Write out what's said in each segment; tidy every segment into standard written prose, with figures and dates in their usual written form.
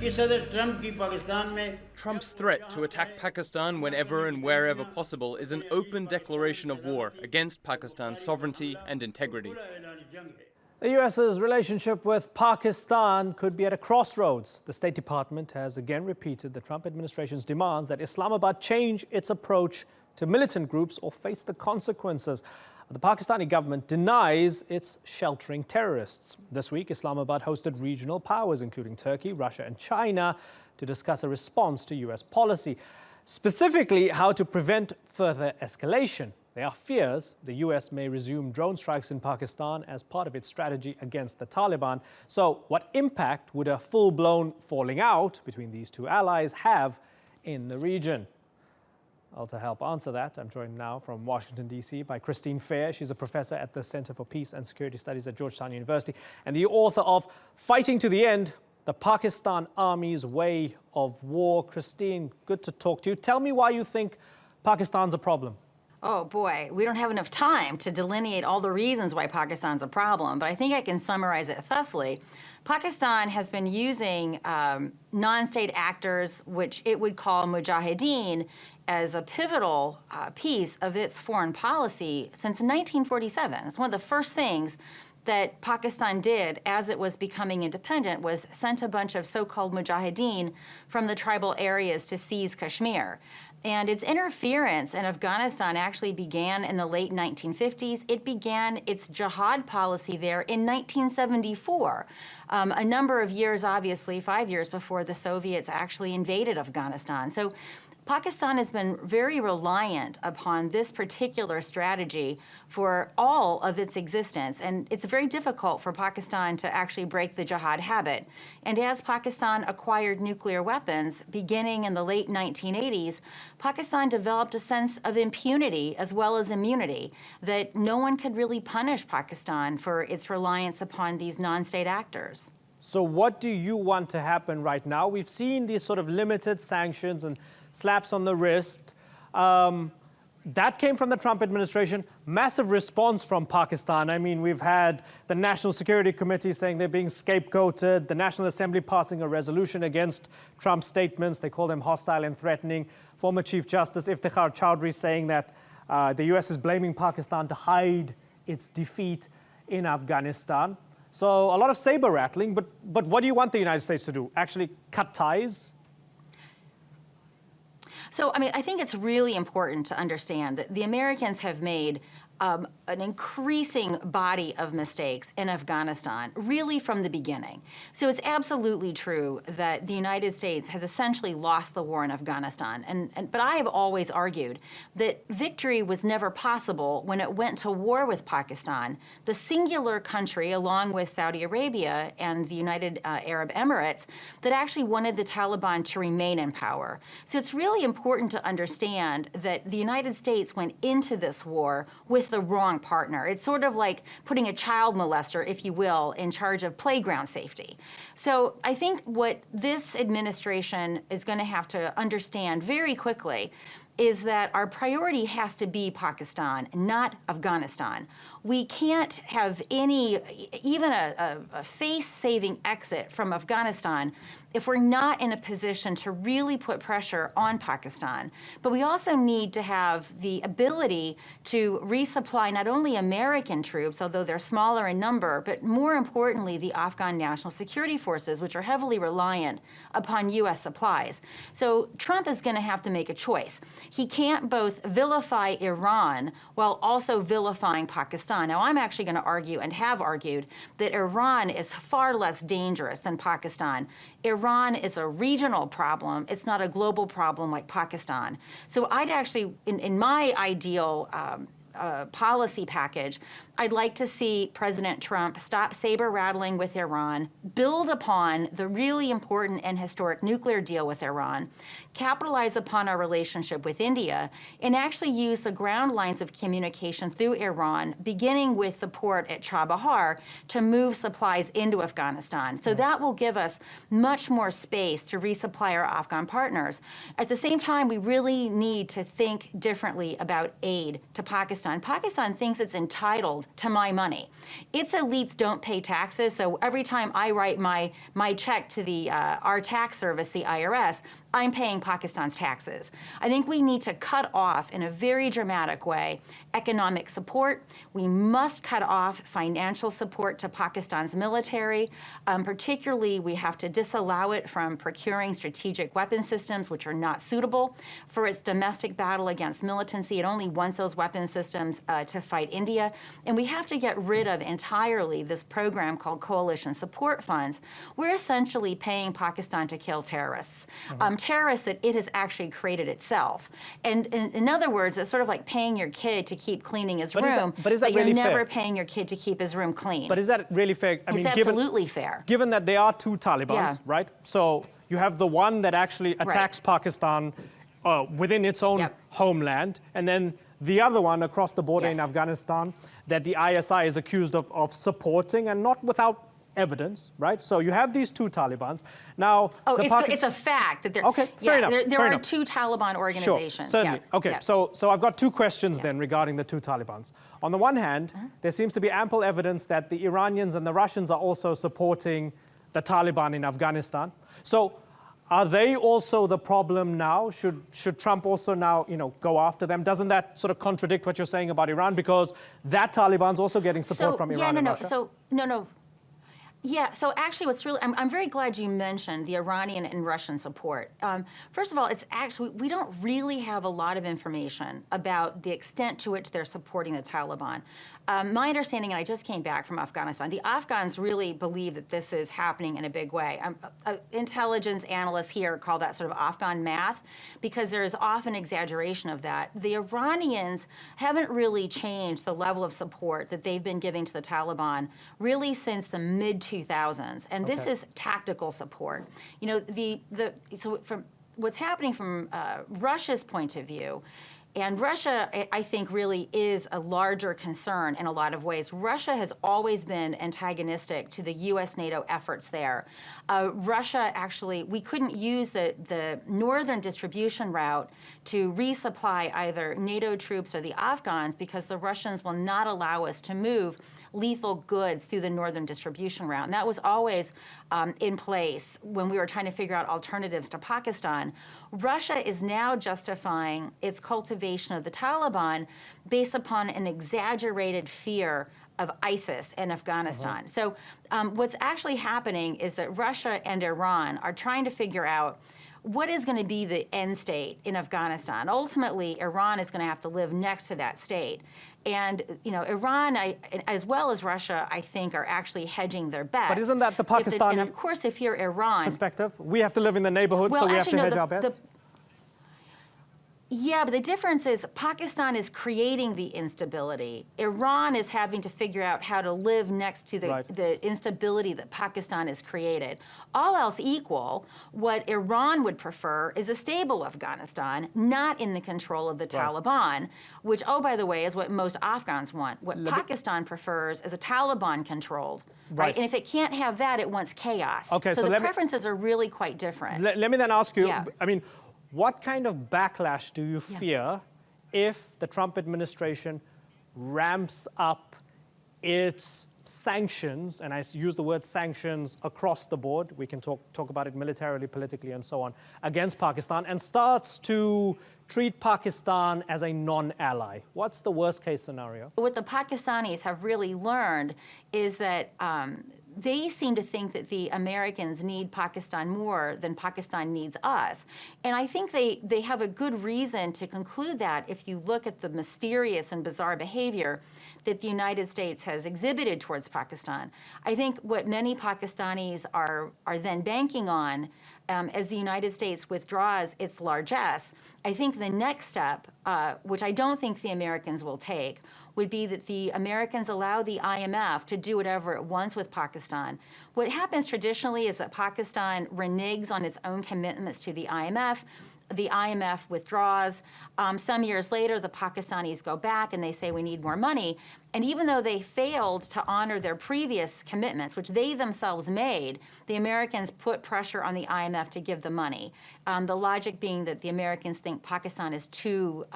इस सदर ट्रंप की पाकिस्तान में Trump's threat to attack Pakistan whenever and wherever possible is an open declaration of war against Pakistan's sovereignty and integrity. The U.S.'s relationship with Pakistan could be at a crossroads. The State Department has again repeated the Trump administration's demands that Islamabad change its approach to militant groups or face the consequences. The Pakistani government denies it's sheltering terrorists. This week, Islamabad hosted regional powers, including Turkey, Russia, and China, to discuss a response to U.S. policy, specifically how to prevent further escalation. There are fears the U.S. may resume drone strikes in Pakistan as part of its strategy against the Taliban. So what impact would a full-blown falling out between these two allies have in the region? Well, to help answer that, I'm joined now from Washington, D.C. by Christine Fair. She's a professor at the Center for Peace and Security Studies at Georgetown University and the author of Fighting to the End, The Pakistan Army's Way of War. Christine, good to talk to you. Tell me why you think Pakistan's a problem. Oh boy, we don't have enough time to delineate all the reasons why Pakistan's a problem, but I think I can summarize it thusly. Pakistan has been using non-state actors, which it would call mujahideen, as a pivotal piece of its foreign policy since 1947. It's one of the first things that Pakistan did as it was becoming independent was sent a bunch of so-called mujahideen from the tribal areas to seize Kashmir. And its interference in Afghanistan actually began in the late 1950s. It began its jihad policy there in 1974, a number of years, obviously, 5 years before the Soviets actually invaded Afghanistan. So Pakistan has been very reliant upon this particular strategy for all of its existence, and it's very difficult for Pakistan to actually break the jihad habit. And as Pakistan acquired nuclear weapons, beginning in the late 1980s, Pakistan developed a sense of impunity as well as immunity, that no one could really punish Pakistan for its reliance upon these non-state actors. So what do you want to happen right now? We've seen these sort of limited sanctions and slaps on the wrist. That came from the Trump administration. Massive response from Pakistan. I mean, we've had the National Security Committee saying they're being scapegoated, the National Assembly passing a resolution against Trump's statements. They call them hostile and threatening. Former Chief Justice Iftikhar Chowdhury saying that the U.S. is blaming Pakistan to hide its defeat in Afghanistan. So a lot of saber rattling, but what do you want the United States to do? Actually cut ties? So, I mean, I think it's really important to understand that the Americans have made an increasing body of mistakes in Afghanistan, really from the beginning. So it's absolutely true that the United States has essentially lost the war in Afghanistan. But I have always argued that victory was never possible when it went to war with Pakistan, the singular country, along with Saudi Arabia and the United Arab Emirates, that actually wanted the Taliban to remain in power. So it's really important to understand that the United States went into this war with the wrong partner. It's sort of like putting a child molester, if you will, in charge of playground safety. So I think what this administration is going to have to understand very quickly is that our priority has to be Pakistan, not Afghanistan. We can't have even a face-saving exit from Afghanistan if we're not in a position to really put pressure on Pakistan. But we also need to have the ability to resupply not only American troops, although they're smaller in number, but more importantly, the Afghan National Security Forces, which are heavily reliant upon U.S. supplies. So Trump is going to have to make a choice. He can't both vilify Iran while also vilifying Pakistan. Now, I'm actually going to argue, and have argued, that Iran is far less dangerous than Pakistan. Iran is a regional problem. It's not a global problem like Pakistan. So I'd actually, in my ideal policy package, I'd like to see President Trump stop saber-rattling with Iran, build upon the really important and historic nuclear deal with Iran, capitalize upon our relationship with India, and actually use the ground lines of communication through Iran, beginning with the port at Chabahar, to move supplies into Afghanistan. So that will give us much more space to resupply our Afghan partners. At the same time, we really need to think differently about aid to Pakistan Pakistan. Pakistan thinks it's entitled to my money. Its elites don't pay taxes, so every time I write my check to our tax service, the IRS, I'm paying Pakistan's taxes. I think we need to cut off, in a very dramatic way, economic support. We must cut off financial support to Pakistan's military. Particularly, we have to disallow it from procuring strategic weapon systems, which are not suitable for its domestic battle against militancy. It only wants those weapon systems to fight India. And we have to get rid of entirely this program called Coalition Support Funds. We're essentially paying Pakistan to kill terrorists. Terrorists that it has actually created itself. And in other words, it's sort of like paying your kid to keep cleaning his room, but you're really never fair? Paying your kid to keep his room clean. But is that really fair? I mean, absolutely fair. Given that there are two Talibans, Yeah. right? So you have the one that actually attacks Pakistan within its own homeland, and then the other one across the border in Afghanistan that the ISI is accused of supporting, and not without evidence, right? So you have these two Talibans. Now, it's a fact that there. Okay, fair enough. There fair are enough. two Taliban organizations. Sure, certainly. Yeah. Okay, Yeah. so I've got two questions then regarding the two Talibans. On the one hand, there seems to be ample evidence that the Iranians and the Russians are also supporting the Taliban in Afghanistan. So are they also the problem now? Should Trump also now, go after them? Doesn't that sort of contradict what you're saying about Iran? Because that Taliban's also getting support from Iran and Russia. No. Yeah, so actually what's really, I'm very glad you mentioned the Iranian and Russian support. First of all, it's actually, we don't really have a lot of information about the extent to which they're supporting the Taliban. My understanding, and I just came back from Afghanistan, the Afghans really believe that this is happening in a big way. Intelligence analysts here call that sort of Afghan math, because there is often exaggeration of that. The Iranians haven't really changed the level of support that they've been giving to the Taliban really since the mid-2000s, and this is tactical support. So from what's happening from Russia's point of view, and Russia, I think, really is a larger concern in a lot of ways. Russia has always been antagonistic to the U.S.-NATO efforts there. Russia actually, we couldn't use the northern distribution route to resupply either NATO troops or the Afghans because the Russians will not allow us to move lethal goods through the northern distribution route. And that was always in place when we were trying to figure out alternatives to Pakistan. Russia is now justifying its cultivation of the Taliban based upon an exaggerated fear of ISIS in Afghanistan. So what's actually happening is that Russia and Iran are trying to figure out what is going to be the end state in Afghanistan. Ultimately, Iran is going to have to live next to that state. And, Iran, as well as Russia, I think, are actually hedging their bets. But isn't that the Pakistani and of course, if you're Iran perspective? We have to live in the neighborhood, so we have to hedge our bets? Yeah, but the difference is Pakistan is creating the instability. Iran is having to figure out how to live next to the instability that Pakistan has created. All else equal, what Iran would prefer is a stable Afghanistan, not in the control of the Taliban, which, oh, by the way, is what most Afghans want. What Pakistan prefers is a Taliban-controlled, right? And if it can't have that, it wants chaos. Okay, so the preferences are really quite different. Let me then ask you, what kind of backlash do you fear if the Trump administration ramps up its sanctions, and I use the word sanctions across the board, we can talk about it militarily, politically, and so on, against Pakistan, and starts to treat Pakistan as a non-ally? What's the worst case scenario? What the Pakistanis have really learned is that they seem to think that the Americans need Pakistan more than Pakistan needs us. And I think they have a good reason to conclude that if you look at the mysterious and bizarre behavior that the United States has exhibited towards Pakistan. I think what many Pakistanis are then banking on as the United States withdraws its largesse, I think the next step, which I don't think the Americans will take, would be that the Americans allow the IMF to do whatever it wants with Pakistan. What happens traditionally is that Pakistan reneges on its own commitments to the IMF withdraws. Some years later, the Pakistanis go back and they say we need more money. And even though they failed to honor their previous commitments, which they themselves made, the Americans put pressure on the IMF to give the money. The logic being that the Americans think Pakistan is too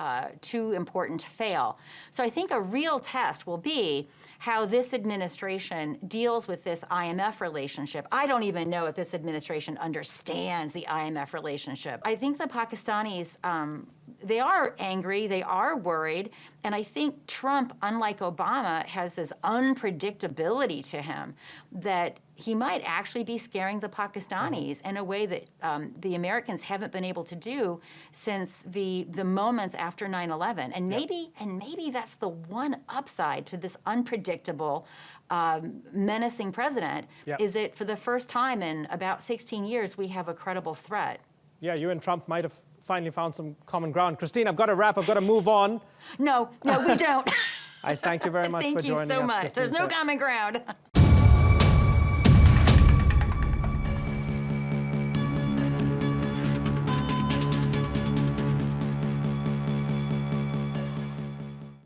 important to fail. So I think a real test will be how this administration deals with this IMF relationship. I don't even know if this administration understands the IMF relationship. I think the Pakistanis, they are angry, they are worried, and I think Trump, unlike Obama, has this unpredictability to him that he might actually be scaring the Pakistanis in a way that the Americans haven't been able to do since the moments after 9/11. And maybe that's the one upside to this unpredictable, menacing president, is that for the first time in about 16 years, we have a credible threat. Yeah, you and Trump might have finally found some common ground. Christine, I've got to wrap. I've got to move on. No, we don't. I thank you very much for joining us. Thank you so much. Christine There's no Fair. common ground.